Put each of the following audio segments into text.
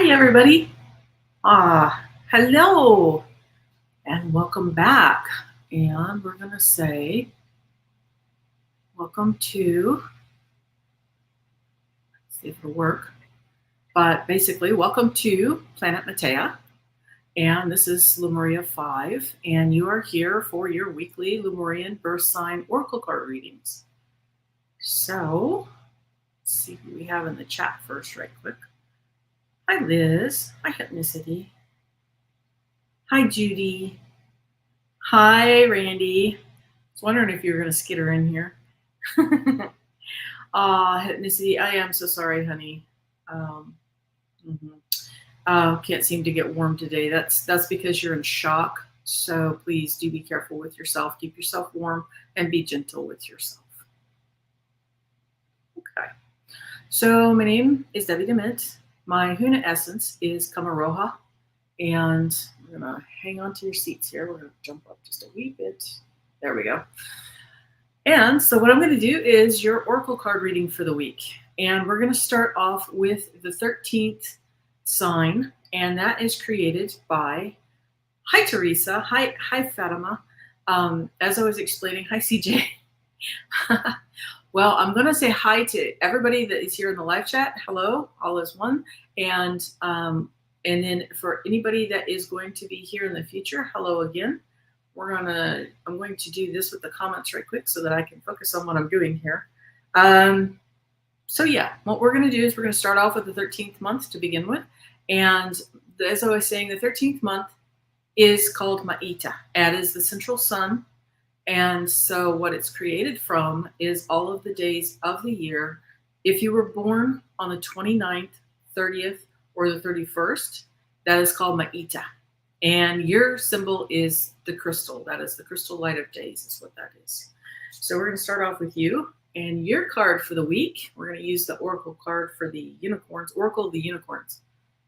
Hi, everybody. Hello, and welcome back. And we're going to say, welcome to, see if it'll work, but basically, welcome to Planet Matea. And this is Lemuria 5, and you are here for your weekly Lemurian Birthsign Oracle card readings. So, let's see who we have in the chat first, right quick. Hi, Liz. Hi, Hypnicity. Hi, Judy. Hi, Randy. I was wondering if you were going to skitter in here. Hypnicity, I am so sorry, honey. Can't seem to get warm today. That's because you're in shock. So please do be careful with yourself. Keep yourself warm and be gentle with yourself. Okay. So my name is Debbie DeMint. My Huna essence is Kamaroha. And we're going to hang on to your seats here. We're going to jump up just a wee bit. There we go. And so what I'm going to do is your Oracle card reading for the week. And we're going to start off with the 13th sign. And that is created by, hi, Teresa. Hi, Fatima. As I was explaining, hi, CJ. Well, I'm going to say hi to everybody that is here in the live chat. Hello, all is one. And then for anybody that is going to be here in the future, hello again. I'm going to do this with the comments right quick so that I can focus on what I'm doing here. So yeah, what we're going to do is we're going to start off with the 13th month to begin with. And as I was saying, the 13th month is called Ma'ita. That is the central sun. And so what it's created from is all of the days of the year. If you were born on the 29th, 30th, or the 31st, that is called Ma'ita. And your symbol is the crystal. That is the crystal light of days is what that is. So we're going to start off with you. And your card for the week, we're going to use the Oracle card for the unicorns, Oracle of the Unicorns.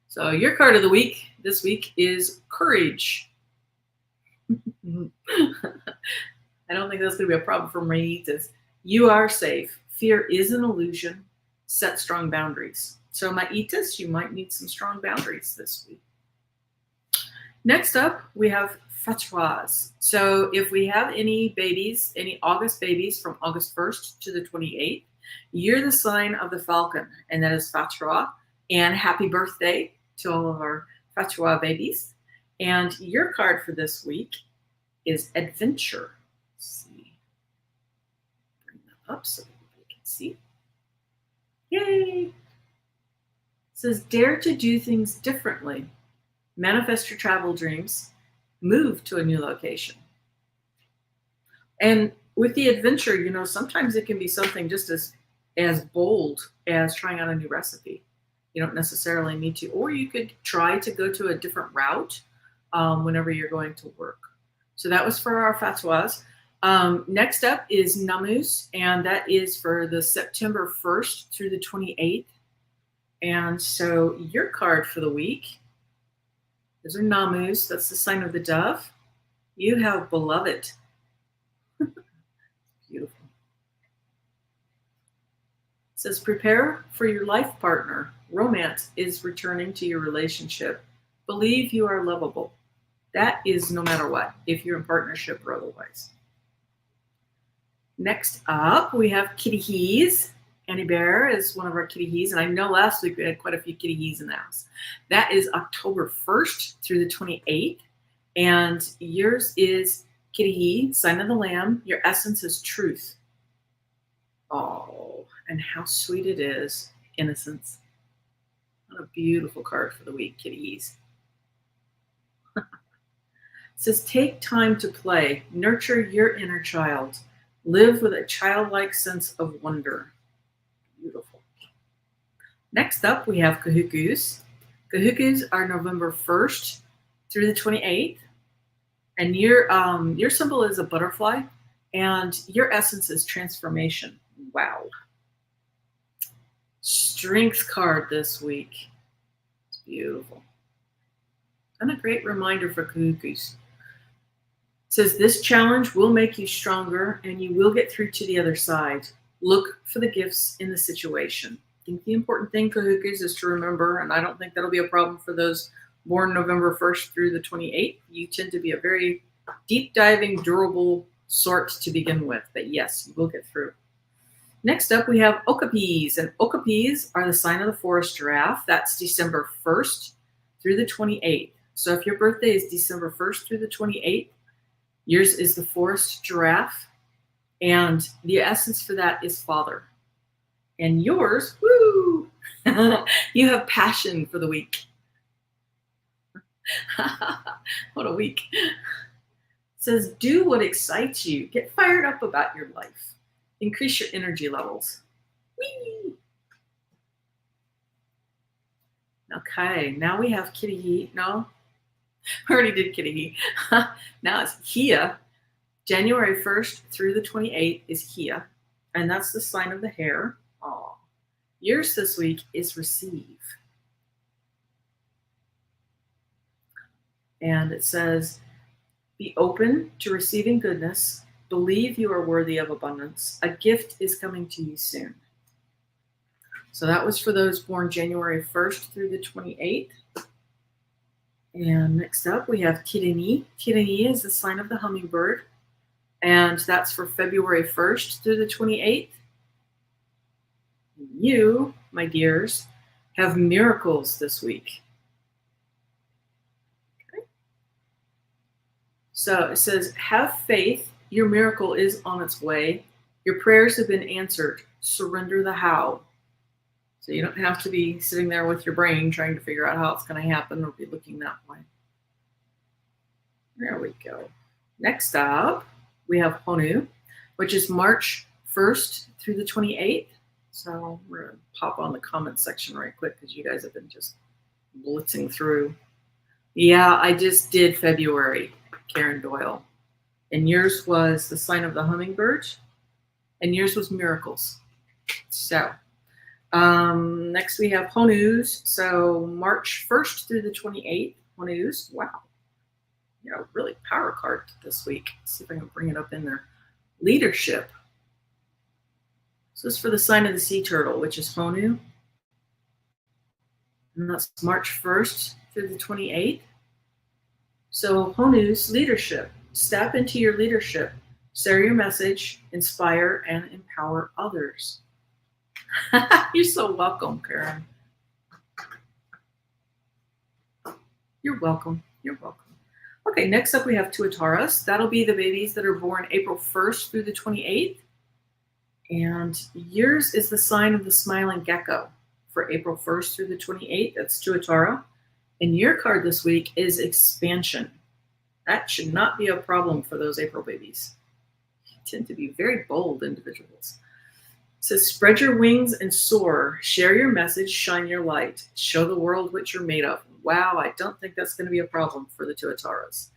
So your card of the week this week is Courage. I don't think that's going to be a problem for Ma'itas. You are safe. Fear is an illusion. Set strong boundaries. So Ma'itas, you might need some strong boundaries this week. Next up, we have Faturas. So if we have any babies, any August babies from August 1st to the 28th, you're the sign of the Falcon, and that is Fatura. And happy birthday to all of our Fatura babies. And your card for this week is Adventure. Let's see. Bring that up so everybody can see. Yay! It says, dare to do things differently. Manifest your travel dreams. Move to a new location. And with the adventure, you know, sometimes it can be something just as bold as trying out a new recipe. You don't necessarily need to. Or you could try to go to a different route whenever you're going to work. So that was for our Fatuas. Next up is Namus, and that is for the September 1st through the 28th. And so your card for the week, those are Namus. That's the sign of the dove. You have Beloved. Beautiful. It says, prepare for your life partner. Romance is returning to your relationship. Believe you are lovable. That is no matter what, if you're in partnership or otherwise. Next up, we have Kitty Hees. Annie Bear is one of our Kitty Hees, and I know last week we had quite a few Kitty Hees in the house. That is October 1st through the 28th, and yours is Kitty Hee, sign of the Lamb. Your essence is truth. Oh, and how sweet it is, innocence. What a beautiful card for the week, Kitty Hees. It says, take time to play, nurture your inner child, live with a childlike sense of wonder. Beautiful. Next up, we have Kahukus. Kahukus are November 1st through the 28th. And your symbol is a butterfly, and your essence is transformation. Wow. Strength card this week. It's beautiful. And a great reminder for Kahukus. It says, this challenge will make you stronger, and you will get through to the other side. Look for the gifts in the situation. think the important thing, Kahookas, is to remember, and I don't think that'll be a problem for those born November 1st through the 28th. You tend to be a very deep diving, durable sort to begin with, but yes, you will get through. Next up, we have okapis, and okapis are the sign of the forest giraffe. That's December 1st through the 28th. So if your birthday is December 1st through the 28th, yours is the forest giraffe, and the essence for that is father. And yours, woo, you have passion for the week. What a week. It says, do what excites you. Get fired up about your life. Increase your energy levels. Whee! Okay, now we have Kitty. No, I already did Kitty. Now it's Hia. January 1st through the 28th is Hia, and that's the sign of the hare. Aw. Yours this week is receive. And it says, be open to receiving goodness. Believe you are worthy of abundance. A gift is coming to you soon. So that was for those born January 1st through the 28th. And next up, we have Tirani. Tirani is the sign of the hummingbird. And that's for February 1st through the 28th. You, my dears, have miracles this week. Okay. So it says, have faith. Your miracle is on its way. Your prayers have been answered. Surrender the how. So you don't have to be sitting there with your brain trying to figure out how it's going to happen or be looking that way. There we go. Next up, we have Honu, which is March 1st through the 28th. So we're going to pop on the comment section right quick because you guys have been just blitzing through. Yeah, I just did February, Karen Doyle. And yours was the sign of the hummingbird. And yours was miracles. So next we have Honus. So March 1st through the 28th. Honus. Wow. You know, really power card this week. Let's see if I can bring it up in there. Leadership. So this is for the sign of the sea turtle, which is Honu. And that's March 1st through the 28th. So Honu's leadership. Step into your leadership. Share your message, inspire, and empower others. You're so welcome, Karen. You're welcome. You're welcome. Okay, next up we have Tuataras. That'll be the babies that are born April 1st through the 28th. And yours is the sign of the smiling gecko for April 1st through the 28th. That's Tuatara. And your card this week is expansion. That should not be a problem for those April babies. You tend to be very bold individuals. It says, spread your wings and soar. Share your message, shine your light. Show the world what you're made of. Wow, I don't think that's going to be a problem for the Tuataras.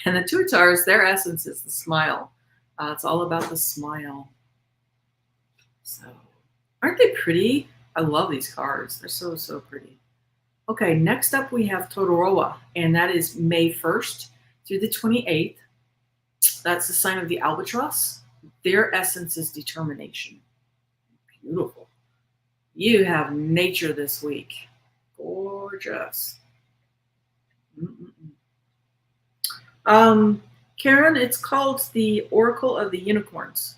And the Tuataras, their essence is the smile. It's all about the smile. So, aren't they pretty? I love these cards. They're so, so pretty. Okay, next up we have Todoroa, and that is May 1st through the 28th. That's the sign of the albatross. Their essence is determination. Beautiful. You have nature this week. Gorgeous. Karen, it's called the Oracle of the Unicorns.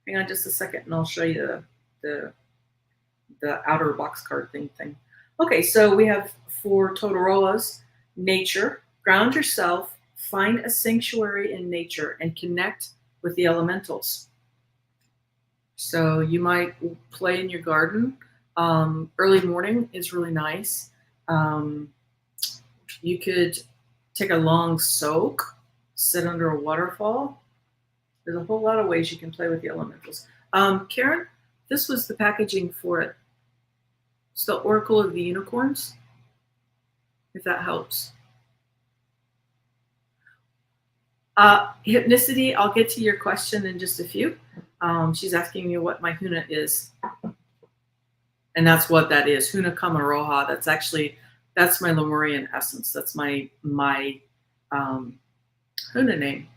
Hang on just a second and I'll show you the outer box card thing. Okay, so we have for Todoroa's nature, ground yourself, find a sanctuary in nature, and connect with the elementals. So you might play in your garden. Early morning is really nice. You could take a long soak, sit under a waterfall. There's a whole lot of ways you can play with the elementals. Karen, this was the packaging for it. It's the Oracle of the Unicorns, if that helps. Hypnicity, I'll get to your question in just a few. She's asking me what my Huna is. And that's what that is, Huna Kamaroha. That's my Lemurian essence. That's my Huna name.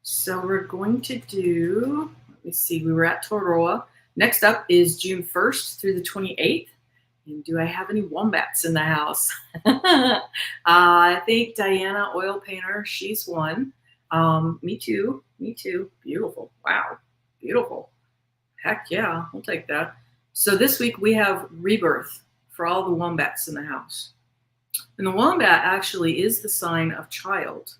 So we're going to do, let me see, we were at Todoroa. Next up is June 1st through the 28th. And do I have any wombats in the house? I think Diana, oil painter, she's one. Me too. Me too. Beautiful. Wow. Beautiful. Heck yeah. We'll take that. So this week we have rebirth for all the wombats in the house. And the wombat actually is the sign of child.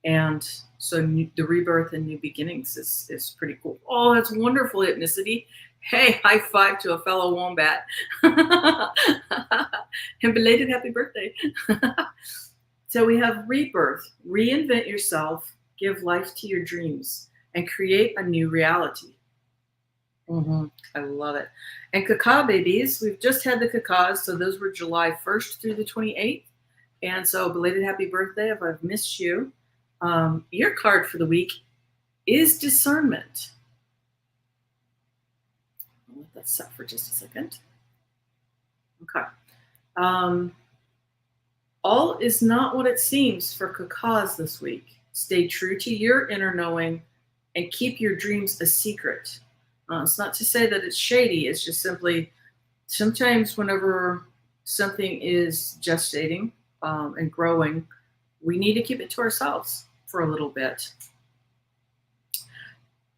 And so the rebirth and new beginnings is pretty cool. Oh, that's wonderful, ethnicity. Hey, high five to a fellow wombat. And belated happy birthday. So we have rebirth. Reinvent yourself, give life to your dreams, and create a new reality. I love it. And cacao babies, we've just had the cacao, so those were July 1st through the 28th. And so belated happy birthday if I've missed you. Your card for the week is discernment. I'll let that set for just a second. Okay. All is not what it seems for cacao this week. Stay true to your inner knowing and keep your dreams a secret. It's not to say that it's shady. It's just simply sometimes whenever something is gestating and growing, we need to keep it to ourselves for a little bit.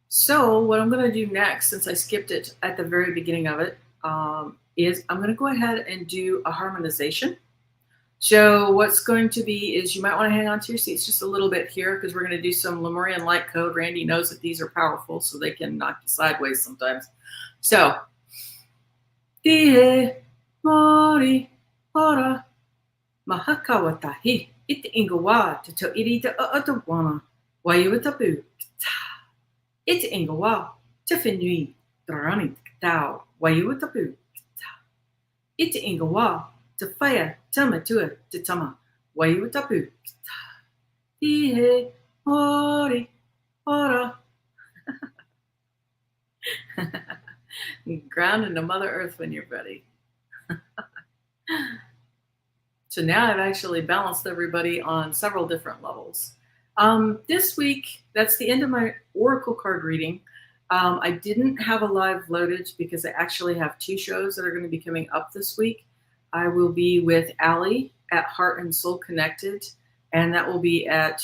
So what I'm going to do next, since I skipped it at the very beginning of it, is I'm going to go ahead and do a harmonization. So what's going to be is you might want to hang on to your seats just a little bit here because we're going to do some Lemurian light code. Randy knows that these are powerful, so they can knock you sideways sometimes. So, Tie Mori Ora Mahakawatahi It Ingawa to Irita Atawana Wayutapu It Ingawa to Finui Darani Tao Wayutapu It Ingawa to fire tama tua te tama waiu tapu Ihe ori ora. Ground into Mother Earth when you're ready. So now I've actually balanced everybody on several different levels. This week, that's the end of my oracle card reading. I didn't have a live loaded because I actually have 2 shows that are going to be coming up this week. I will be with Allie at Heart and Soul Connected, and that will be at,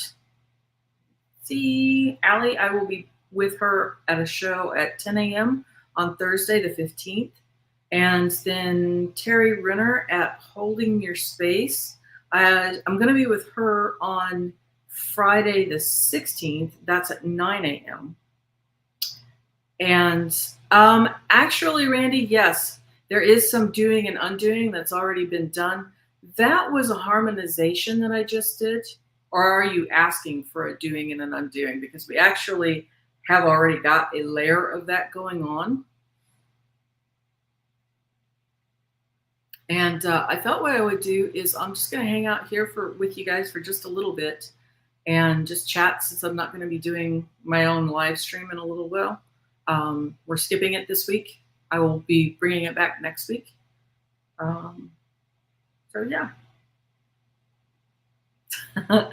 Allie, I will be with her at a show at 10 a.m. on Thursday the 15th, and then Terry Renner at Holding Your Space. I'm going to be with her on Friday the 16th. That's at 9 a.m. And actually, Randy, yes, there is some doing and undoing that's already been done. That was a harmonization that I just did. Or are you asking for a doing and an undoing? Because we actually have already got a layer of that going on. And I thought what I would do is I'm just going to hang out here with you guys for just a little bit and just chat since I'm not going to be doing my own live stream in a little while. We're skipping it this week. I will be bringing it back next week. So yeah. So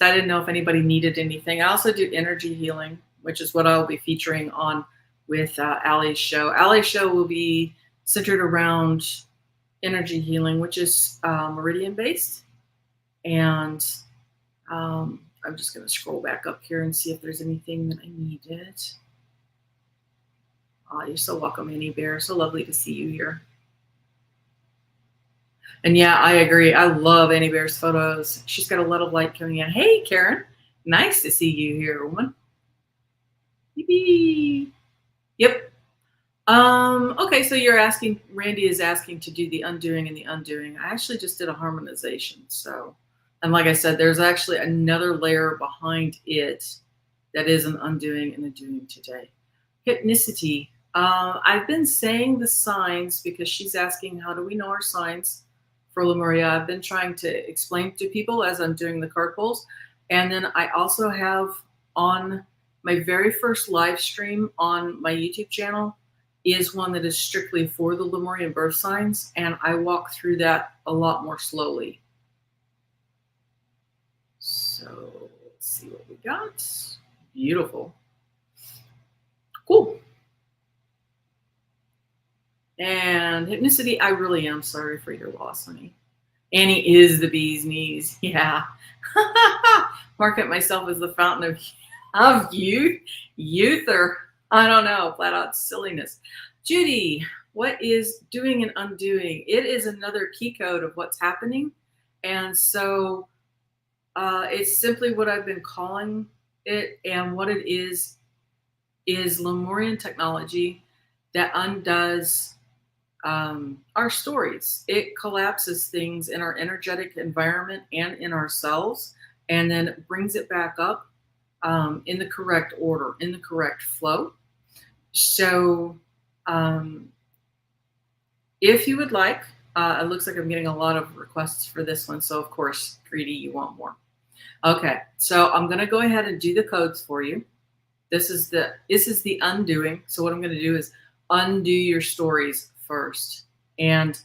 I didn't know if anybody needed anything. I also do energy healing, which is what I'll be featuring on with Allie's show. Allie's show will be centered around energy healing, which is meridian based. And I'm just going to scroll back up here and see if there's anything that I needed. Oh, you're so welcome, Annie Bear. So lovely to see you here. And yeah, I agree. I love Annie Bear's photos. She's got a lot of light coming in. Hey, Karen. Nice to see you here, woman. Yippee. Yep. Okay, so you're asking, Randy is asking to do the undoing and the undoing. I actually just did a harmonization. So, and like I said, there's actually another layer behind it that is an undoing and a doing today. Hypnicity. I've been saying the signs because she's asking, how do we know our signs for Lemuria? I've been trying to explain to people as I'm doing the card pulls. And then I also have on my very first live stream on my YouTube channel is one that is strictly for the Lemurian Birthsigns. And I walk through that a lot more slowly. So let's see what we got. Beautiful. Cool. And Hypnicity, I really am sorry for your loss, honey. Annie is the bee's knees. Yeah. Market myself as the fountain of youth, or I don't know, flat out silliness. Judy, what is doing and undoing? It is another key code of what's happening. And so it's simply what I've been calling it. And what it is Lemurian technology that undoes our stories. It collapses things in our energetic environment and in ourselves, and then brings it back up in the correct order, in the correct flow. So if you would like, it looks like I'm getting a lot of requests for this one. So of course, greedy, you want more. Okay, so I'm going to go ahead and do the codes for you. This is the undoing. So what I'm going to do is undo your stories first, and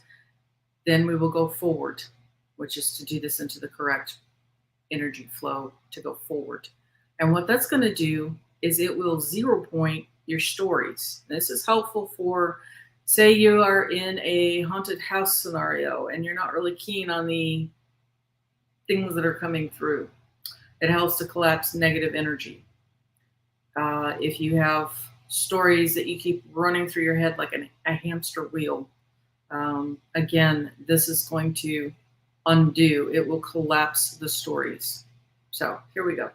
then we will go forward, which is to do this into the correct energy flow to go forward. And what that's going to do is it will 0 point your stories. This is helpful for, say you are in a haunted house scenario and you're not really keen on the things that are coming through. It helps to collapse negative energy. If you have stories that you keep running through your head like a hamster wheel, again, this is going to undo. It will collapse the stories. So here we go.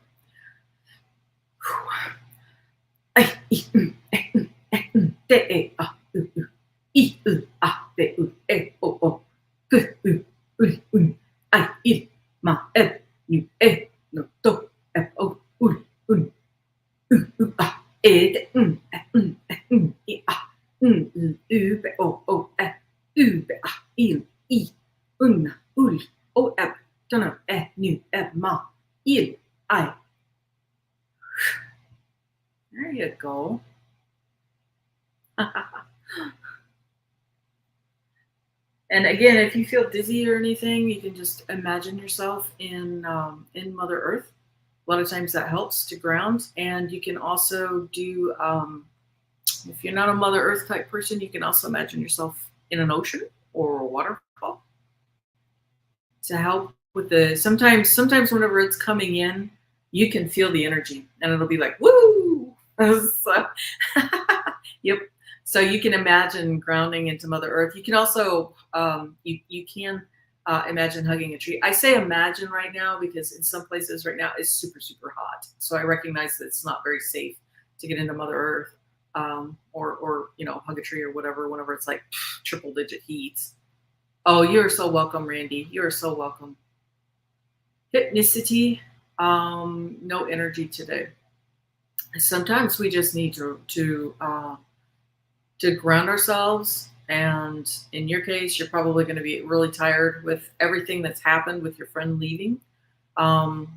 There you go. And again, if you feel dizzy or anything, you can just imagine yourself in Mother Earth. A lot of times that helps to ground. And you can also do, if you're not a Mother Earth type person, you can also imagine yourself in an ocean or a waterfall to help with the, sometimes whenever it's coming in, you can feel the energy and it'll be like, woo! So, yep. So you can imagine grounding into Mother Earth. You can also, you can imagine hugging a tree. I say imagine right now because in some places right now it's super, super hot. So I recognize that it's not very safe to get into Mother Earth or you know, hug a tree or whatever, whenever it's like triple digit heats. Oh, you're so welcome, Randy. You're so welcome. Hypnicity, no energy today. Sometimes we just need to ground ourselves. And in your case, you're probably going to be really tired with everything that's happened with your friend leaving. I'm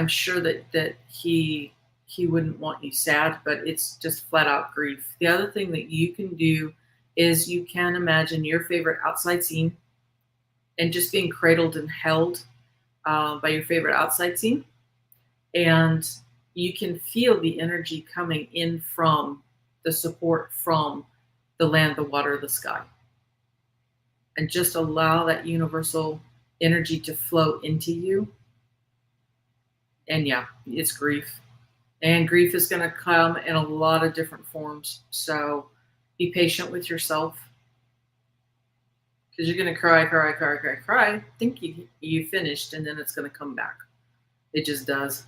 sure that he wouldn't want you sad, but it's just flat out grief. The other thing that you can do is you can imagine your favorite outside scene and just being cradled and held by your favorite outside scene. And you can feel the energy coming in from the support from the land, the water, the sky. And just allow that universal energy to flow into you. And yeah, it's grief. And grief is going to come in a lot of different forms. So be patient with yourself. Because you're going to cry. Think you finished, and then it's going to come back. It just does.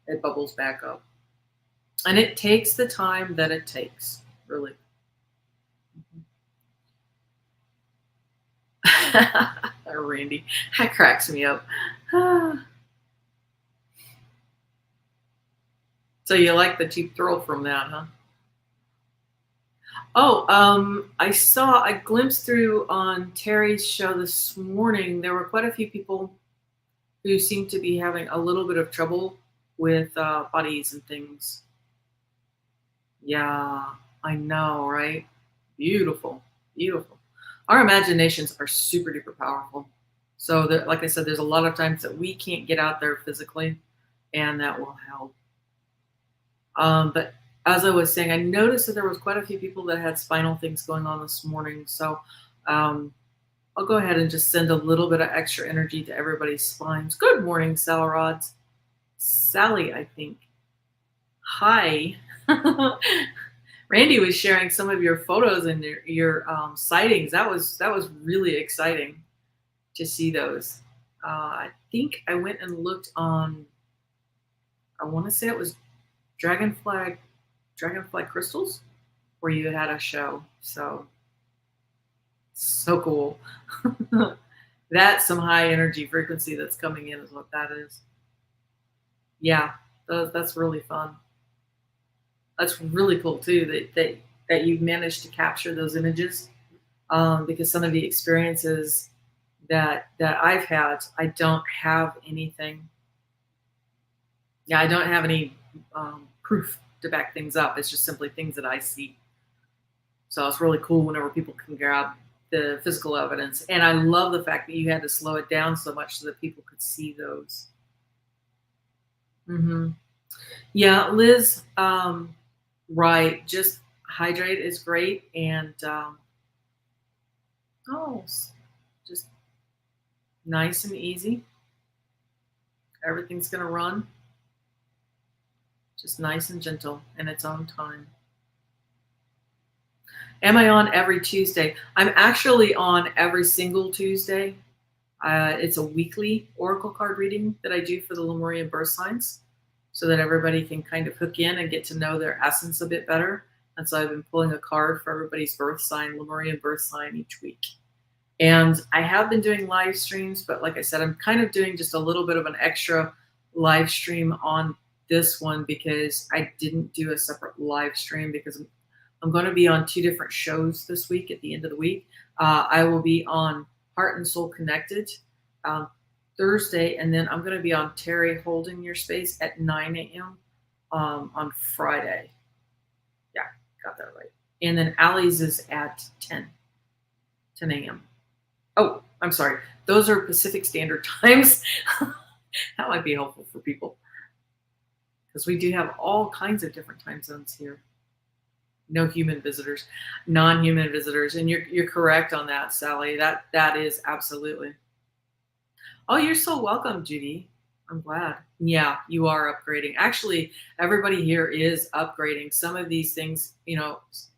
It bubbles back up. And it takes the time that it takes, really. Randy, that cracks me up. So you like the cheap thrill from that, huh? Oh, I glimpsed through on Terry's show this morning. There were quite a few people who seemed to be having a little bit of trouble with bodies and things. Yeah, I know, right? Beautiful, beautiful. Our imaginations are super duper powerful. So like I said, there's a lot of times that we can't get out there physically, and that will help. But as I was saying, I noticed that there was quite a few people that had spinal things going on this morning. So um, I'll go ahead and just send a little bit of extra energy to everybody's spines. Good morning, Salarods. Sally, I think. Hi. Randy was sharing some of your photos and your sightings. That was really exciting to see those. I think I went and looked on. I want to say it was Dragonfly Crystals, where you had a show. So cool. That's some high energy frequency that's coming in, is what that is. Yeah, that's really fun. That's really cool too that you managed to capture those images, because some of the experiences that I've had, I don't have anything. Yeah, I don't have any proof to back things up. It's just simply things that I see. So it's really cool whenever people can grab the physical evidence. And I love the fact that you had to slow it down so much so that people could see those. Mm-hmm. Yeah, Liz, right. Just hydrate is great. And just nice and easy. Everything's going to run. Just nice and gentle in its own time. Am I on every Tuesday? I'm actually on every single Tuesday. It's a weekly oracle card reading that I do for the Lemurian Birthsigns, so that everybody can kind of hook in and get to know their essence a bit better. And so I've been pulling a card for everybody's birth sign, Lemurian birth sign, each week. And I have been doing live streams, but like I said, I'm kind of doing just a little bit of an extra live stream on this one because I didn't do a separate live stream because I'm going to be on 2 different shows this week at the end of the week. I will be on Heart and Soul Connected Thursday, and then I'm going to be on Terry Holding Your Space at 9 a.m. On Friday. Yeah, got that right. And then Allie's is at 10 a.m. Oh, I'm sorry. Those are Pacific Standard Times. That might be helpful for people because we do have all kinds of different time zones here. No human visitors, non-human visitors, and you're correct on that, Sally. That is absolutely. Oh, you're so welcome, Judy. I'm glad. Yeah, you are upgrading. Actually, everybody here is upgrading. Some of these things,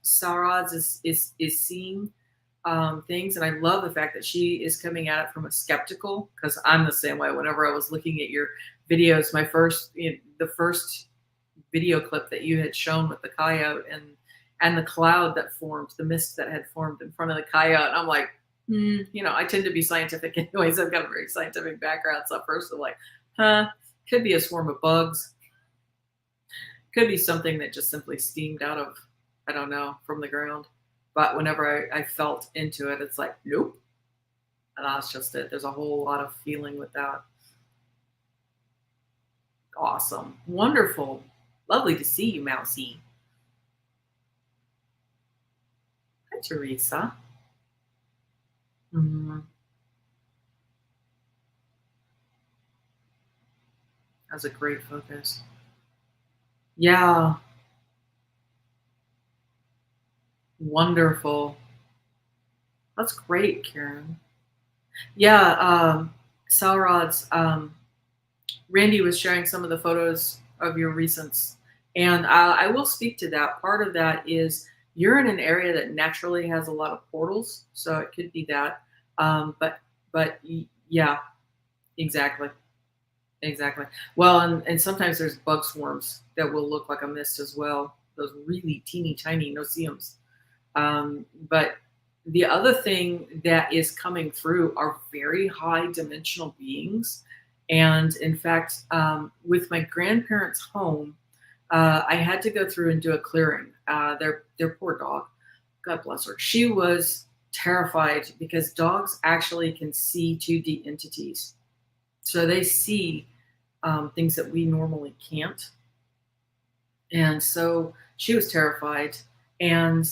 Saraz is seeing things, and I love the fact that she is coming at it from a skeptical, because I'm the same way. Whenever I was looking at your videos, the first video clip that you had shown with the coyote and the cloud that formed, the mist that had formed in front of the coyote, I'm like, I tend to be scientific anyways. I've got a very scientific background, so first I'm like, could be a swarm of bugs, could be something that just simply steamed out of, I don't know, from the ground. But whenever I felt into it, it's like, nope. And that's just it. There's a whole lot of feeling with that. Awesome. Wonderful. Lovely to see you, Mousy. Hi, Teresa. That's a great focus. Yeah. Wonderful. That's great, Karen. Yeah, Salrod's, Randy was sharing some of the photos of your recents, and I will speak to that. Part of that is you're in an area that naturally has a lot of portals, so it could be that. But yeah, exactly. Well, and sometimes there's bug swarms that will look like a mist as well. Those really teeny tiny no-see-ums. But the other thing that is coming through are very high dimensional beings. And in fact, with my grandparents' home, I had to go through and do a clearing. Their poor dog, God bless her. She was terrified because dogs actually can see 2D entities. So they see things that we normally can't. And so she was terrified. And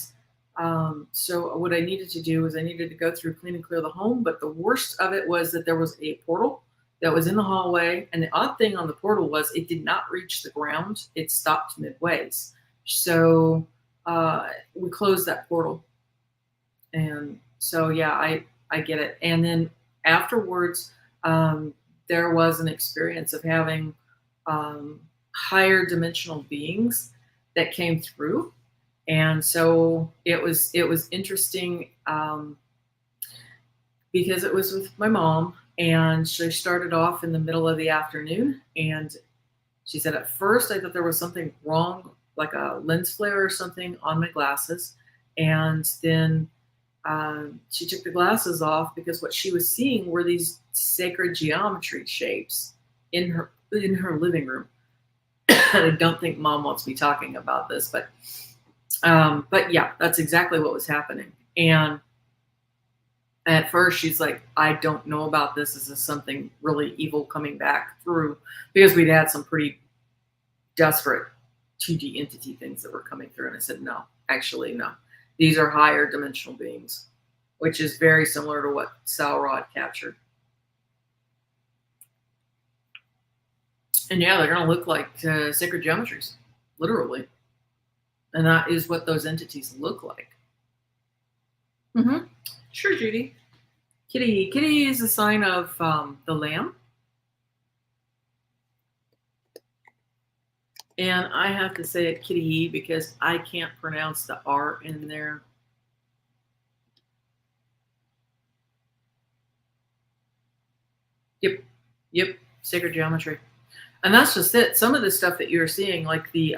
so what I needed to do was I needed to go through, clean and clear the home. But the worst of it was that there was a portal that was in the hallway. And the odd thing on the portal was it did not reach the ground. It stopped midways. So we closed that portal. And so, yeah, I get it. And then afterwards, there was an experience of having higher dimensional beings that came through. And so it was interesting because it was with my mom, and she started off in the middle of the afternoon, and she said, at first I thought there was something wrong, like a lens flare or something on my glasses. And then she took the glasses off because what she was seeing were these sacred geometry shapes in her living room. I don't think mom wants me talking about this, but yeah, that's exactly what was happening. And at first she's like, I don't know about this. Is this something really evil coming back through? Because we'd had some pretty desperate 2D entity things that were coming through. And I said, no, actually, no. These are higher dimensional beings, which is very similar to what Salrod captured. And yeah, they're going to look like sacred geometries, literally. And that is what those entities look like. Mm-hmm. Sure, Judy. Kitty. Kitty is a sign of the lamb. And I have to say it Kitty because I can't pronounce the R in there. Yep. Sacred geometry. And that's just it. Some of the stuff that you're seeing, like the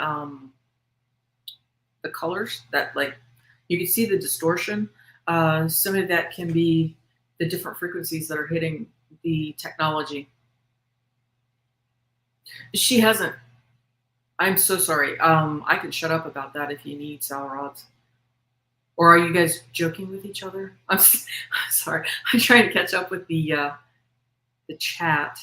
colors that, like, you can see the distortion. Some of that can be the different frequencies that are hitting the technology. She hasn't. I'm so sorry. I can shut up about that if you need, Salrods. Or are you guys joking with each other? I'm sorry. I'm trying to catch up with the chat.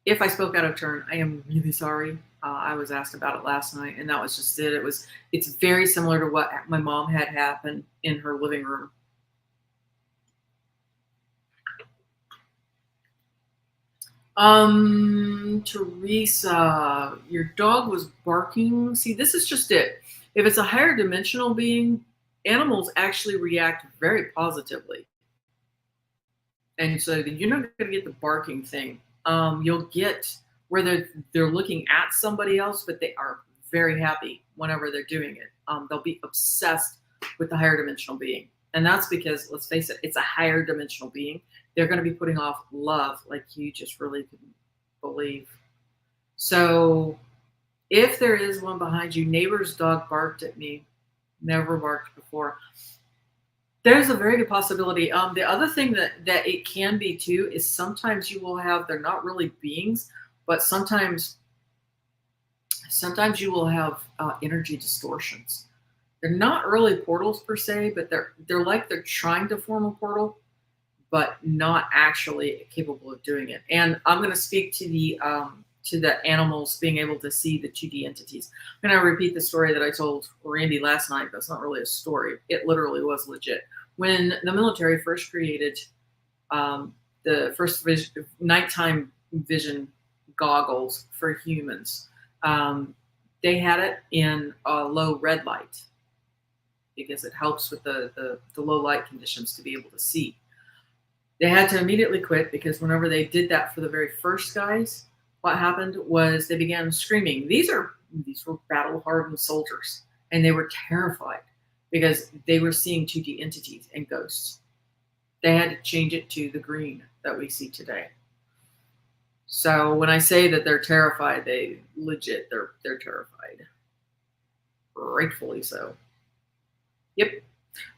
If I spoke out of turn, I am really sorry. I was asked about it last night, and that was just it. It's very similar to what my mom had happen in her living room. Teresa, your dog was barking. See, this is just it. If it's a higher dimensional being, animals actually react very positively. And so you're not going to get the barking thing. You'll get where they're looking at somebody else, but they are very happy whenever they're doing it. They'll be obsessed with the higher dimensional being. And that's because, let's face it, it's a higher dimensional being. They're going to be putting off love like you just really couldn't believe. So if there is one behind you, neighbor's dog barked at me, never barked before. There's a very good possibility. The other thing that it can be too is sometimes you will have, they're not really beings, but sometimes you will have energy distortions. They're not really portals per se, but they're like they're trying to form a portal, but not actually capable of doing it. And I'm going to speak to the animals being able to see the 2D entities. I'm going to repeat the story that I told Randy last night. That's not really a story. It literally was legit. When the military first created the first nighttime vision goggles for humans, they had it in a low red light because it helps with the low light conditions to be able to see. They had to immediately quit because whenever they did that for the very first guys, what happened was they began screaming. These were battle-hardened soldiers, and they were terrified because they were seeing 2D entities and ghosts. They had to change it to the green that we see today. So when I say that they're terrified, they're terrified. Rightfully so. Yep.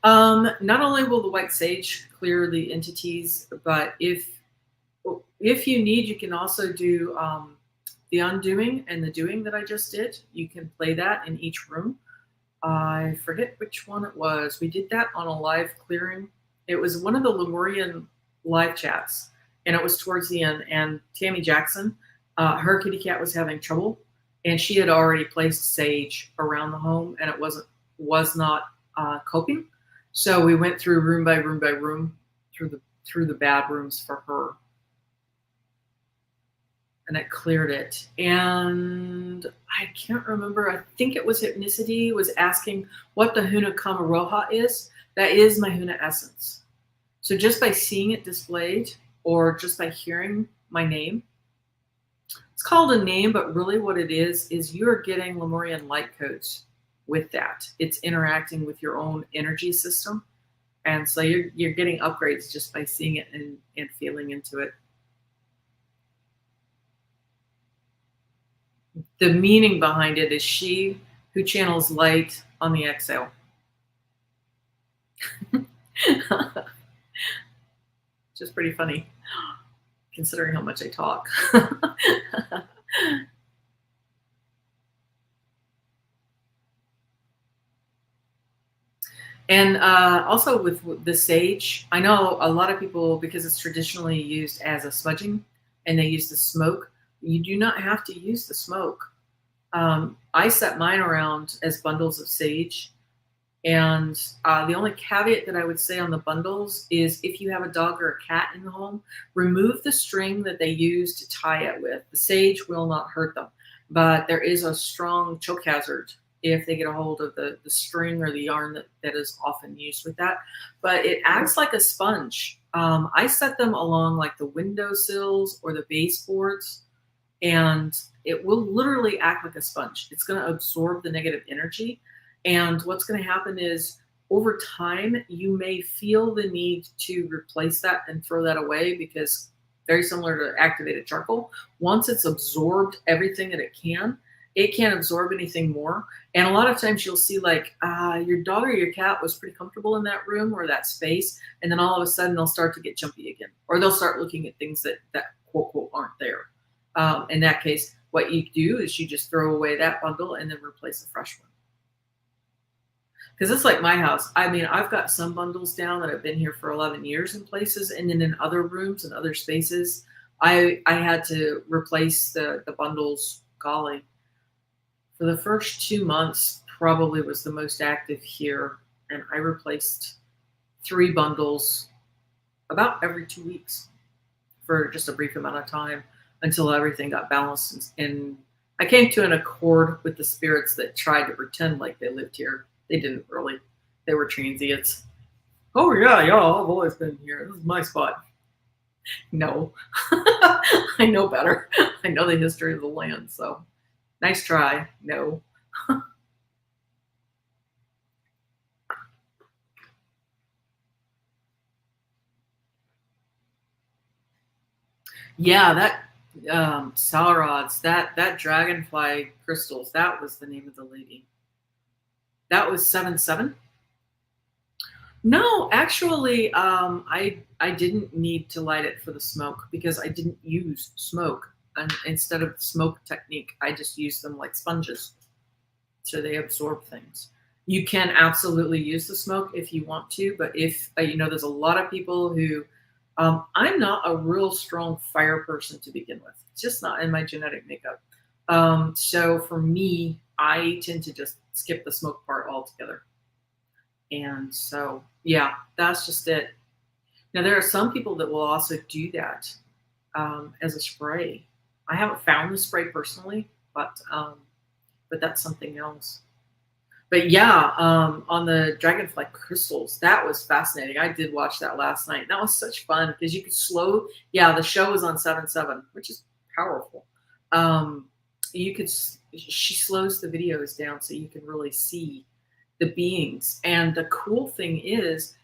Not only will the white sage clear the entities, but if you need, you can also do the undoing and the doing that I just did. You can play that in each room. I forget which one it was. We did that on a live clearing. It was one of the Lemurian live chats, and it was towards the end. And Tammy Jackson, her kitty cat was having trouble, and she had already placed sage around the home, and it was not coping. So we went through room by room by room through the bad rooms for her. and it cleared it. And I can't remember. I think it was Hypnicity was asking what the Huna Kamaroha is. That is my Huna essence. So just by seeing it displayed or just by hearing my name, it's called a name, but really what it is you're getting Lemurian light codes with that. It's interacting with your own energy system. And so you're getting upgrades just by seeing it and feeling into it. The meaning behind it is she who channels light on the exhale. Just pretty funny, considering how much I talk. And also with the sage, I know a lot of people, because it's traditionally used as a smudging and they use the smoke, you do not have to use the smoke. I set mine around as bundles of sage. And the only caveat that I would say on the bundles is if you have a dog or a cat in the home, remove the string that they use to tie it with. The sage will not hurt them, but there is a strong choke hazard if they get a hold of the string or the yarn that is often used with that. But it acts like a sponge. I set them along like the windowsills or the baseboards, and it will literally act like a sponge. It's going to absorb the negative energy. And what's going to happen is over time, you may feel the need to replace that and throw that away, because very similar to activated charcoal, once it's absorbed everything that it can't absorb anything more. And a lot of times you'll see like your dog or your cat was pretty comfortable in that room or that space. And then all of a sudden they'll start to get jumpy again, or they'll start looking at things that quote, quote, aren't there. In that case, what you do is you just throw away that bundle and then replace a fresh one. Because it's like my house. I mean, I've got some bundles down that have been here for 11 years in places, and then in other rooms and other spaces, I had to replace the bundles. Golly, for the first 2 months, probably was the most active here, and I replaced 3 bundles about every 2 weeks for just a brief amount of time until everything got balanced. And I came to an accord with the spirits that tried to pretend like they lived here. They didn't really. They were transients. Oh yeah, y'all, I've always been here. This is my spot. No. I know better. I know the history of the land, so nice try. No. Yeah, that Salrods, that dragonfly crystals, that was the name of the lady. That was 7/7. No, actually, I didn't need to light it for the smoke because I didn't use smoke. And instead of the smoke technique, I just used them like sponges, so they absorb things. You can absolutely use the smoke if you want to, but if there's a lot of people who, I'm not a real strong fire person to begin with. It's just not in my genetic makeup. So for me, I tend to just skip the smoke part altogether. And so, yeah, that's just it. Now, there are some people that will also do that as a spray. I haven't found the spray personally, but that's something else. But yeah, on the dragonfly crystals, that was fascinating. I did watch that last night. That was such fun because you could slow. Yeah, the show was on 7/7, which is powerful. You could. She slows the videos down so you can really see the beings. And the cool thing is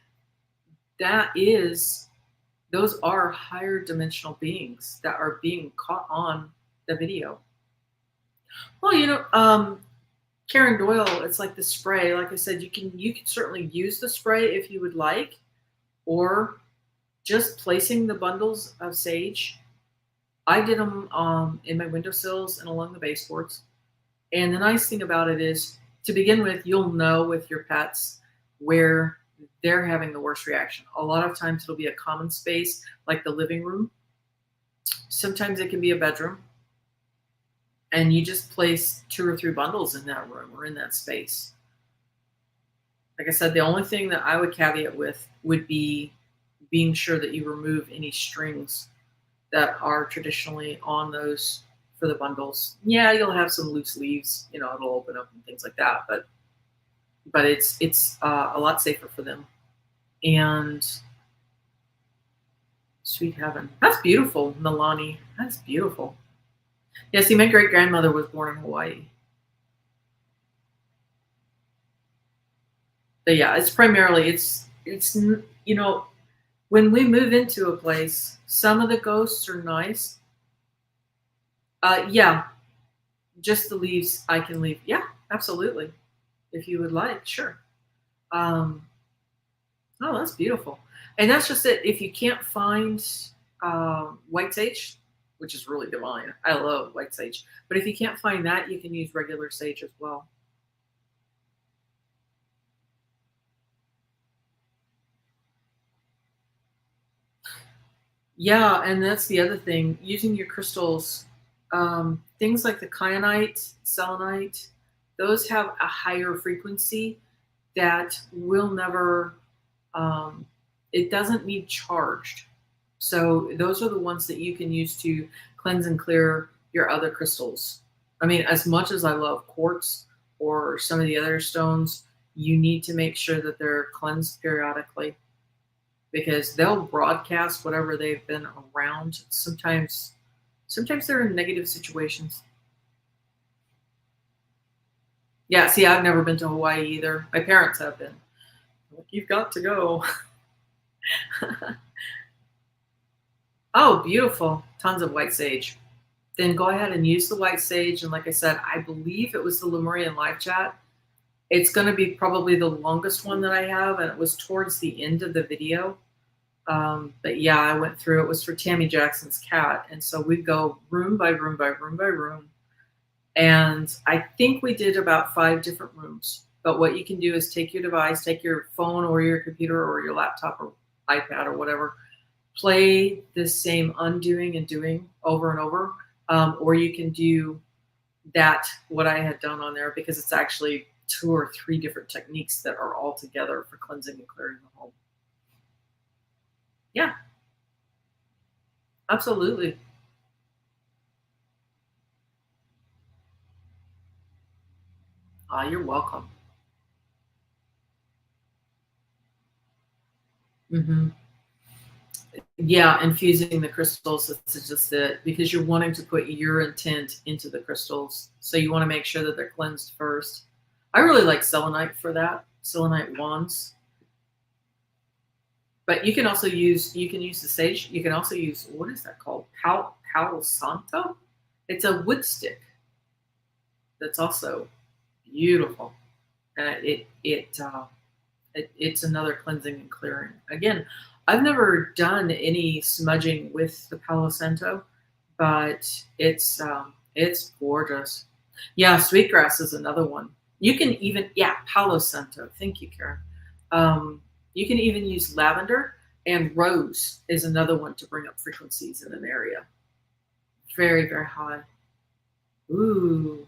those are higher dimensional beings that are being caught on the video. Well, Karen Doyle, it's like the spray. Like I said, you can certainly use the spray if you would like, or just placing the bundles of sage. I did them in my windowsills and along the baseboards. And the nice thing about it is, to begin with, you'll know with your pets where they're having the worst reaction. A lot of times it'll be a common space like the living room. Sometimes it can be a bedroom. And you just place 2 or 3 bundles in that room or in that space. Like I said, the only thing that I would caveat with would be being sure that you remove any strings that are traditionally on those for the bundles. Yeah, you'll have some loose leaves, it'll open up and things like that, but it's a lot safer for them. And sweet heaven, that's beautiful, Milani. That's beautiful. Yeah, see, my great grandmother was born in Hawaii. But yeah, it's primarily when we move into a place, some of the ghosts are nice. Yeah, just the leaves I can leave. Yeah, absolutely. If you would like, sure. Um, oh, that's beautiful. And that's just it. If you can't find white sage, which is really divine, I love white sage. But if you can't find that, you can use regular sage as well. Yeah, and that's the other thing. Using your crystals, things like the kyanite, selenite, those have a higher frequency that will never. Um, it doesn't need charged, so those are the ones that you can use to cleanse and clear your other crystals. I mean, as much as I love quartz or some of the other stones, you need to make sure that they're cleansed periodically because they'll broadcast whatever they've been around. Sometimes they're in negative situations. Yeah, see, I've never been to Hawaii either. My parents have been. Like, you've got to go. Oh, beautiful. Tons of white sage. Then go ahead and use the white sage. And like I said, I believe it was the Lemurian live chat. It's going to be probably the longest one that I have. And it was towards the end of the video. But yeah, I went through. It was for Tammy Jackson's cat, and so we go room by room by room by room, and I think we did about 5 different rooms. But what you can do is take your device, take your phone or your computer or your laptop or iPad or whatever, play the same undoing and doing over and over, or you can do that what I had done on there because it's actually 2 or 3 different techniques that are all together for cleansing and clearing the home. Yeah, absolutely. You're welcome. Hmm. Yeah, infusing the crystals is just it because you're wanting to put your intent into the crystals. So you want to make sure that they're cleansed first. I really like selenite for that, selenite wands. But you can use the sage. You can also use what is that called? Palo Santo. It's a wood stick that's also beautiful. It's another cleansing and clearing. Again, I've never done any smudging with the Palo Santo, but it's gorgeous. Yeah, sweetgrass is another one. You can even Palo Santo. Thank you, Karen. You can even use lavender and rose is another one to bring up frequencies in an area. Very very high. Ooh,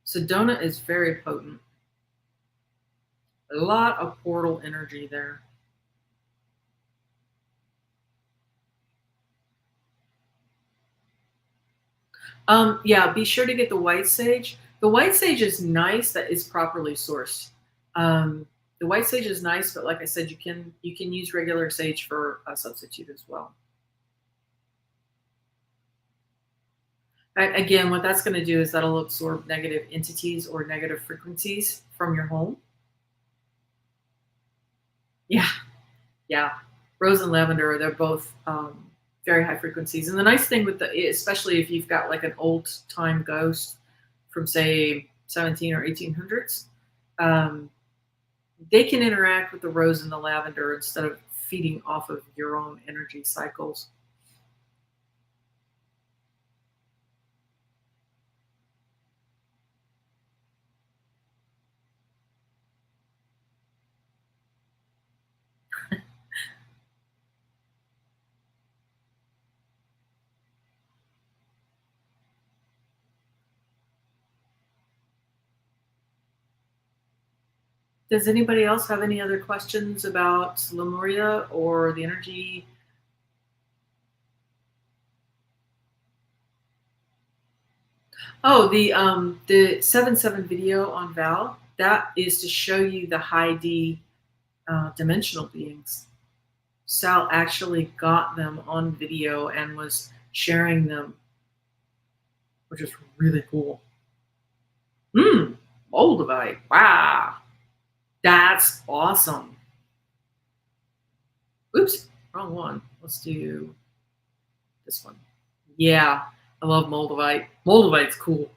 Sedona is very potent. A lot of portal energy there. Yeah, be sure to get the white sage. The white sage is nice that is properly sourced. The white sage is nice, but like I said, you can use regular sage for a substitute as well. Again, what that's going to do is that'll absorb negative entities or negative frequencies from your home. Yeah, yeah. Rose and lavender, they're both very high frequencies. And the nice thing with especially if you've got like an old time ghost from say 17 or 1800s, um, they can interact with the rose and the lavender instead of feeding off of your own energy cycles. Does anybody else have any other questions about Lemuria or the energy? Oh, the 7/7 video on Val, that is to show you the high D dimensional beings. Sal actually got them on video and was sharing them, which is really cool. Moldavite. Wow. That's awesome. Oops, wrong one. Let's do this one. Yeah, I love Moldavite. Moldavite's cool.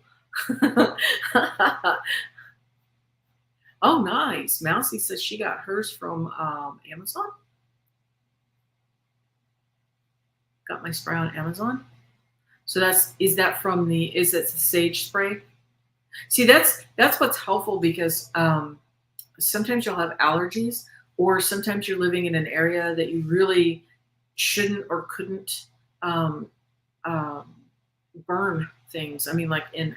Oh, nice. Mousy says she got hers from Amazon. Got my spray on Amazon. So is that from is it the sage spray? See, that's what's helpful because sometimes you'll have allergies, or sometimes you're living in an area that you really shouldn't or couldn't um, um, burn things. I mean, like in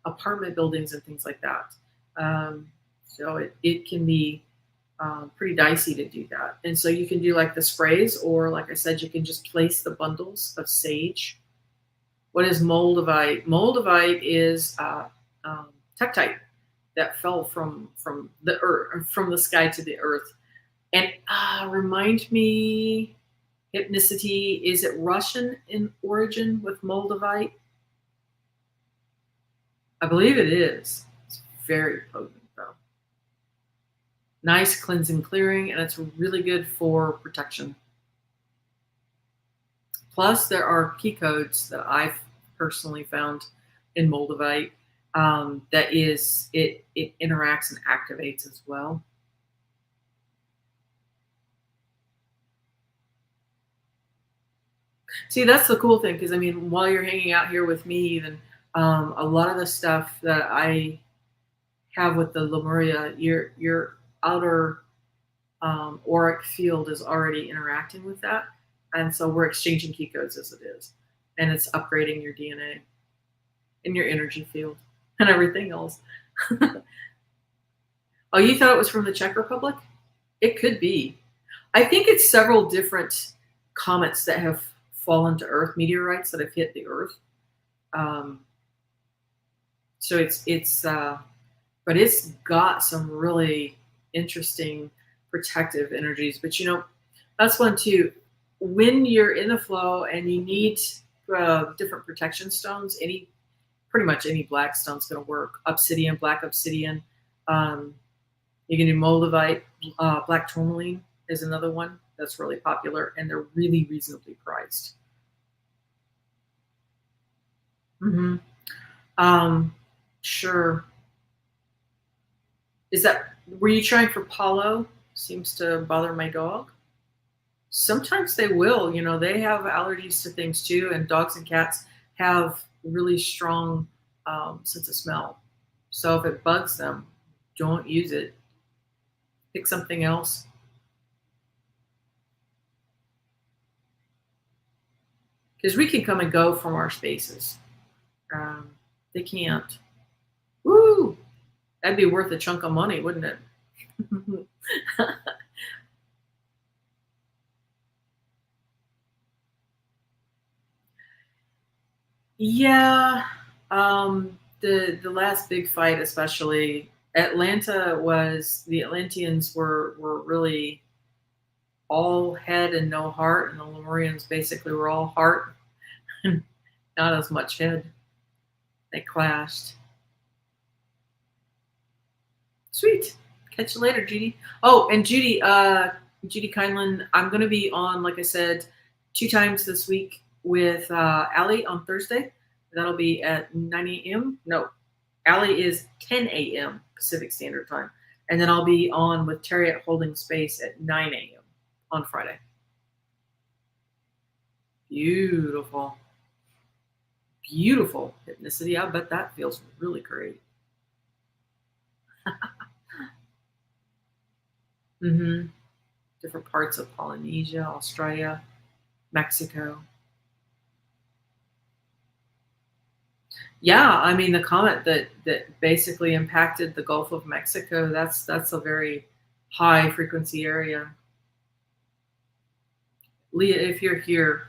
apartment buildings and things like that. So it can be pretty dicey to do that. And so you can do like the sprays, or like I said, you can just place the bundles of sage. What is Moldavite? Moldavite is tektite that fell from the earth, from the sky to the earth. And remind me, hypnicity, is it Russian in origin with Moldavite? I believe it is. It's very potent though. Nice cleansing, clearing, and it's really good for protection. Plus, there are key codes that I've personally found in Moldavite that it interacts and activates as well. See, that's the cool thing, because I mean, while you're hanging out here with me, even a lot of the stuff that I have with the Lemuria, your outer auric field is already interacting with that, and so we're exchanging key codes as it is, and it's upgrading your DNA and your energy field and everything else. Oh, you thought it was from the Czech Republic? It could be. I think it's several different comets that have fallen to Earth, meteorites that have hit the Earth. Um, so but it's got some really interesting protective energies. But that's one too. When you're in the flow and you need different protection stones, pretty much any black stone's going to work. Obsidian, black obsidian. You can do moldavite, black tourmaline is another one that's really popular, and they're really reasonably priced. Mm-hmm. Sure. Were you trying for Paulo? Seems to bother my dog. Sometimes they will, they have allergies to things too, and dogs and cats have really strong sense of smell. So if it bugs them, don't use it. Pick something else. Because we can come and go from our spaces. They can't. Woo! That'd be worth a chunk of money, wouldn't it? Yeah. The last big fight, especially the Atlanteans were really all head and no heart, and the Lemurians basically were all heart and not as much head. They clashed. Sweet. Catch you later, Judy. Oh, and Judy Kindlin, I'm going to be on, like I said, 2 times this week with Allie on Thursday. That'll be at 9 a.m. No, Allie is 10 a.m. Pacific Standard Time. And then I'll be on with Terry at Holding Space at 9 a.m. on Friday. Beautiful. Beautiful hypnicity. I bet that feels really great. Mm-hmm. Different parts of Polynesia, Australia, Mexico. Yeah, I mean the comet that basically impacted the Gulf of Mexico. That's a very high frequency area. Leah, if you're here,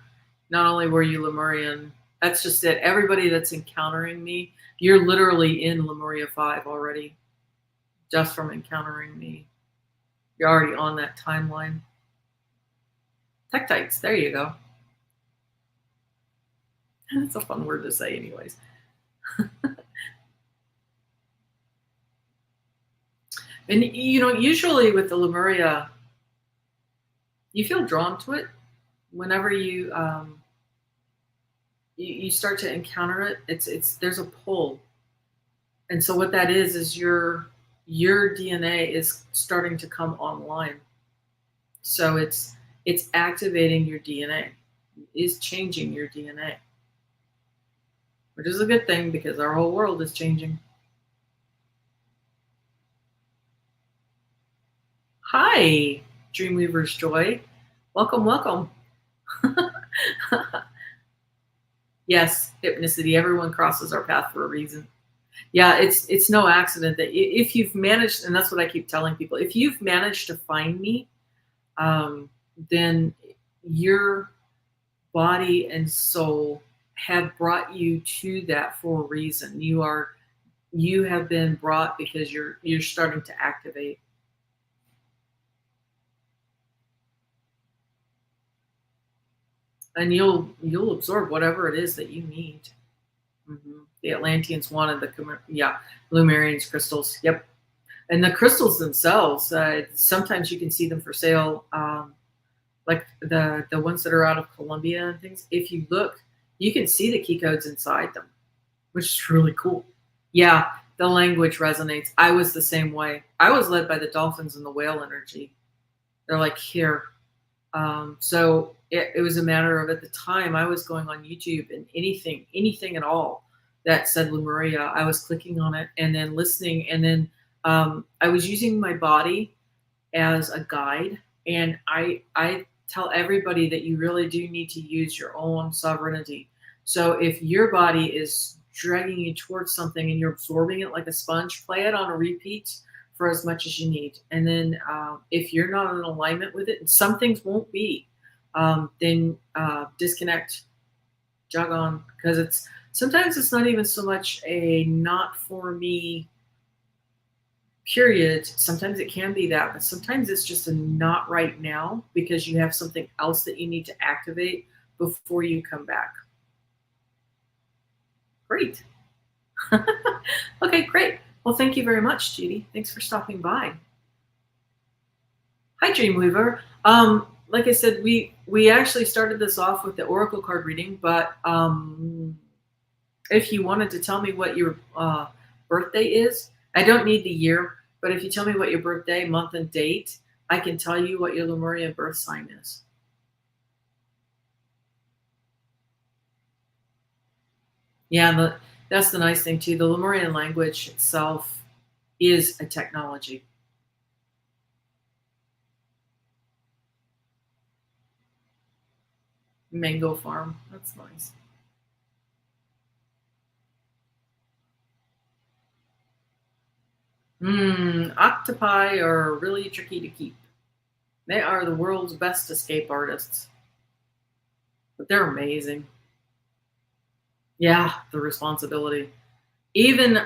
not only were you Lemurian, That's just it. Everybody that's encountering me, you're literally in Lemuria 5 already, just from encountering me. You're already on that timeline. Tektites, there you go. That's a fun word to say anyways. And usually with the Lemuria, you feel drawn to it whenever you you start to encounter it. It's there's a pull, and so what that is your DNA is starting to come online. So it's activating your DNA, is changing your DNA, which is a good thing because our whole world is changing. Hi, Dreamweaver's Joy. Welcome, welcome. Yes, hypnicity. Everyone crosses our path for a reason. Yeah, it's no accident that if you've managed, and that's what I keep telling people, if you've managed to find me, then your body and soul have brought you to that for a reason. You have been brought because you're starting to activate. And you'll absorb whatever it is that you need. The Atlanteans wanted the Lemurians crystals. Yep, and the crystals themselves. Sometimes you can see them for sale, like the ones that are out of Colombia and things. If you look, you can see the key codes inside them, which is really cool. Yeah, the language resonates. I was the same way. I was led by the dolphins and the whale energy. They're like, here. So it was a matter of, at the time, I was going on YouTube, and anything at all that said Lemuria, I was clicking on it and then listening. And then I was using my body as a guide. And I tell everybody that you really do need to use your own sovereignty. So if your body is dragging you towards something and you're absorbing it like a sponge, play it on a repeat for as much as you need. And then if you're not in alignment with it, and some things won't be, then disconnect, jog on, because sometimes it's not even so much a not for me period. Sometimes it can be that, but sometimes it's just a not right now because you have something else that you need to activate before you come back. Great. Okay, great. Well, thank you very much, Judy. Thanks for stopping by. Hi, Dreamweaver. Like I said, we actually started this off with the oracle card reading, but if you wanted to tell me what your birthday is, I don't need the year, but if you tell me what your birthday, month, and date, I can tell you what your Lemurian birth sign is. Yeah, that's the nice thing too. The Lemurian language itself is a technology. Mango farm. That's nice. Octopi are really tricky to keep. They are the world's best escape artists, but they're amazing. Yeah, the responsibility. Even,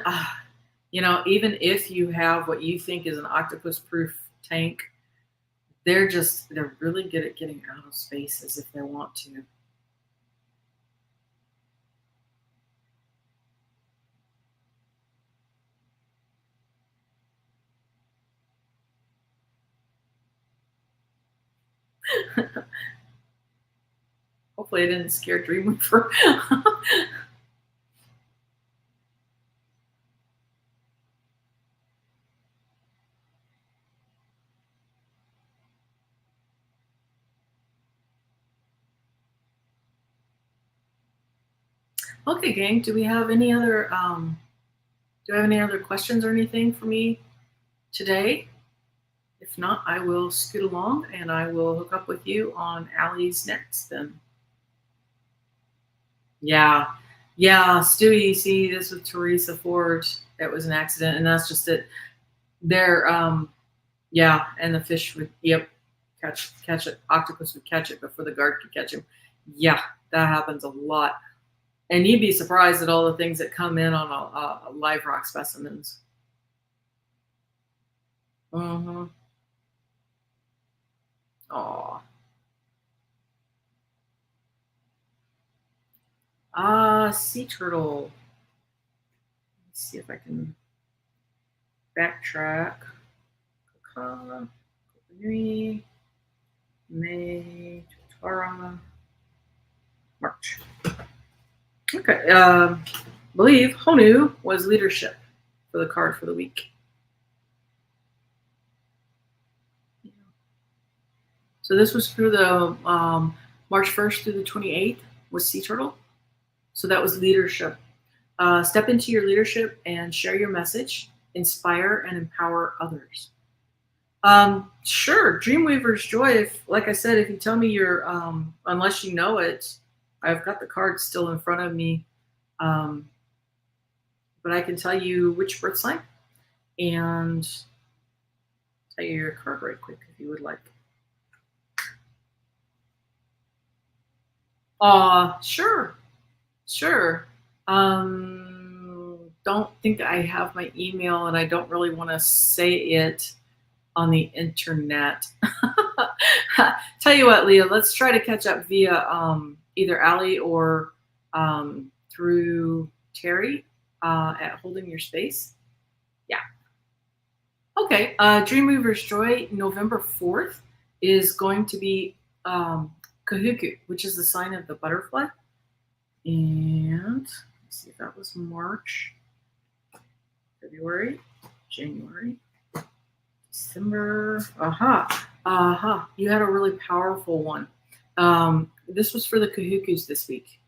even if you have what you think is an octopus-proof tank, they're really good at getting out of spaces if they want to. Hopefully I didn't scare Dreamweaver. Okay, gang, do we have any other questions or anything for me today? If not, I will scoot along and I will hook up with you on Allie's next then. Yeah. Yeah, Stewie, see this with Teresa Ford. That was an accident, and that's just it. They're yeah, and the fish would catch it. Octopus would catch it before the guard could catch him. Yeah, that happens a lot. And you'd be surprised at all the things that come in on a live rock specimens. Mm-hmm. Aw. Sea turtle. Let's see if I can backtrack. Nui, May, Fatura, March. Okay. Believe Honu was leadership for the card for the week. So this was through the March 1st through the 28th was Sea Turtle. So that was leadership. Step into your leadership and share your message, inspire and empower others. Sure, Dreamweaver's Joy. If, like I said, if you tell me you're, unless you know it, I've got the card still in front of me, but I can tell you which birth sign and tell you your card right quick if you would like. Sure. Don't think I have my email, and I don't really want to say it on the internet. Tell you what, Leah, let's try to catch up via either Allie or through Terry at Holding Your Space. Yeah. Okay. Dreamweaver's Joy, November 4th, is going to be Kahuku, which is the sign of the butterfly. And let's see if that was March, February, January, December. You had a really powerful one. This was for the Kahukus this week,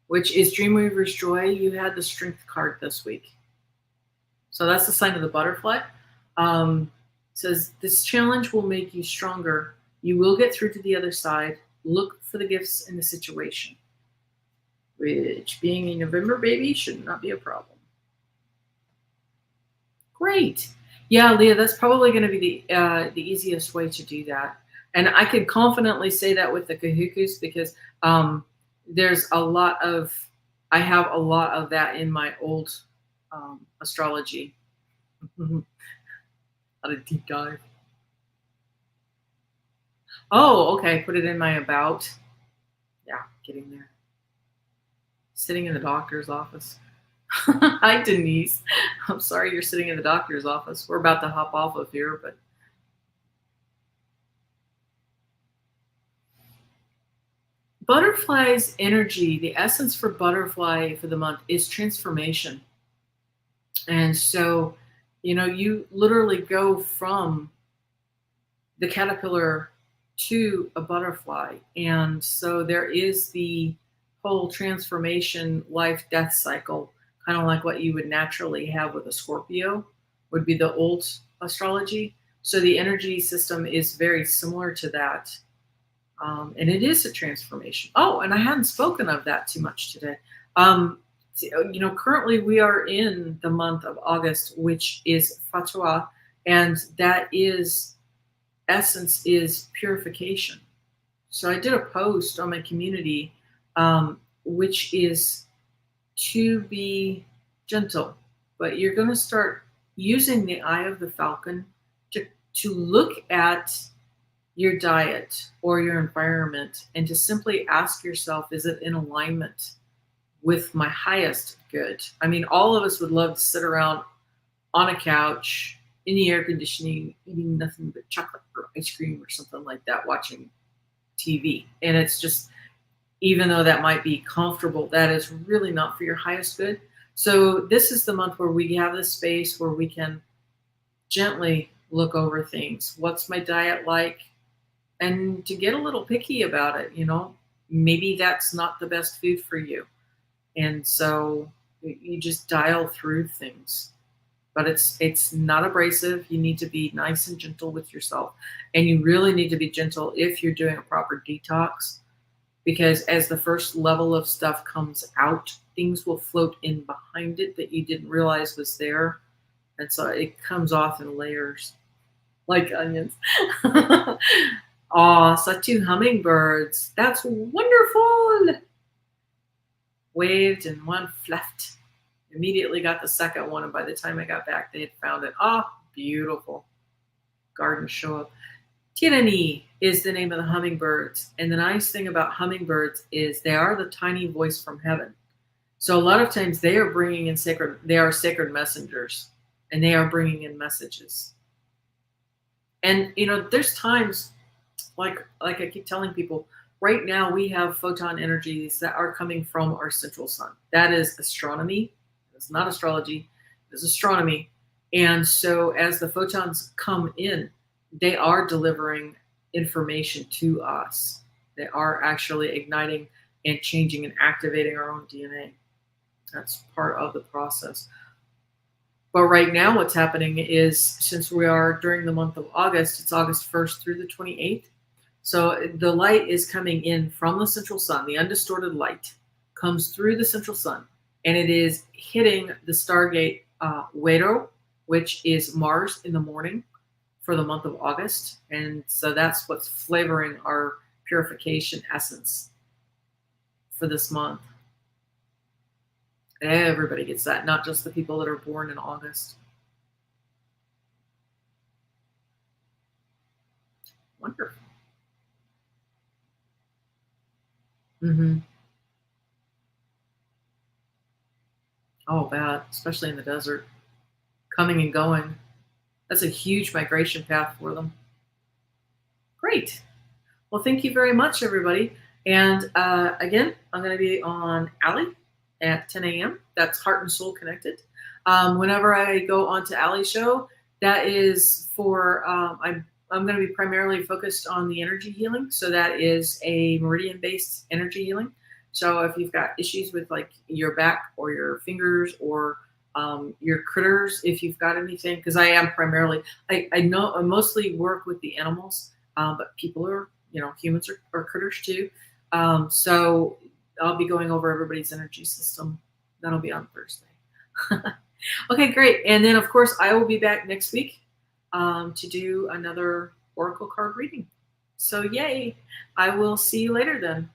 which is Dreamweaver's Joy. You had the Strength card this week. So that's the sign of the butterfly. Says, this challenge will make you stronger. You will get through to the other side. Look for the gifts in the situation. Which, being a November baby, should not be a problem. Great. Yeah, Leah, that's probably going to be the easiest way to do that. And I can confidently say that with the Kahukus because there's a lot of, I have a lot of that in my old astrology. Not a deep dive. Oh, okay. Put it in my about. Yeah, getting there. Sitting in the doctor's office. Hi, Denise. I'm sorry you're sitting in the doctor's office. We're about to hop off of here, but butterfly's energy, the essence for butterfly for the month is transformation. And so, you literally go from the caterpillar to a butterfly. And so there is the whole transformation life death cycle, kind of like what you would naturally have with a Scorpio, would be the old astrology. So the energy system is very similar to that. And it is a transformation. Oh, and I hadn't spoken of that too much today. Currently we are in the month of August, which is Fatura, and that is essence is purification. So I did a post on my community, which is to be gentle, but you're going to start using the eye of the Falcon to look at your diet or your environment and to simply ask yourself, is it in alignment with my highest good? I mean, all of us would love to sit around on a couch in the air conditioning, eating nothing but chocolate or ice cream or something like that, watching TV. And it's just, even though that might be comfortable, that is really not for your highest good. So this is the month where we have this space where we can gently look over things. What's my diet like? And to get a little picky about it, maybe that's not the best food for you. And so you just dial through things. But it's not abrasive. You need to be nice and gentle with yourself. And you really need to be gentle if you're doing a proper detox, because as the first level of stuff comes out, things will float in behind it that you didn't realize was there. And so it comes off in layers like onions. Aw, Satu hummingbirds. That's wonderful. waved and one left. Immediately got the second one, and by the time I got back, they had found it. Oh, beautiful. Gardens show up. Tirani is the name of the hummingbirds. And the nice thing about hummingbirds is they are the tiny voice from heaven. So a lot of times they are bringing in they are sacred messengers, and they are bringing in messages. And, there's times like I keep telling people, right now we have photon energies that are coming from our central sun. That is astronomy. It's not astrology. It's astronomy. And so as the photons come in, they are delivering information to us. They are actually igniting and changing and activating our own DNA. That's part of the process. But right now what's happening is, since we are during the month of August, it's August 1st through the 28th. So the light is coming in from the central sun. The undistorted light comes through the central sun, and it is hitting the stargate Wero, which is Mars in the morning for the month of August. And so that's what's flavoring our purification essence for this month. Everybody gets that, not just the people that are born in August. Wonderful. Mm-hmm. Oh, bad, especially in the desert. Coming and going. That's a huge migration path for them. Great. Well, thank you very much, everybody. And again, I'm going to be on Allie at 10 a.m. That's Heart and Soul Connected. Whenever I go onto Allie's show, that is for, I'm going to be primarily focused on the energy healing. So that is a meridian-based energy healing. So if you've got issues with like your back or your fingers or your critters, if you've got anything, because I am primarily, I know I mostly work with the animals, but people are, humans are critters too. So I'll be going over everybody's energy system. That'll be on Thursday. Okay, great. And then of course I will be back next week to do another oracle card reading. So yay. I will see you later then.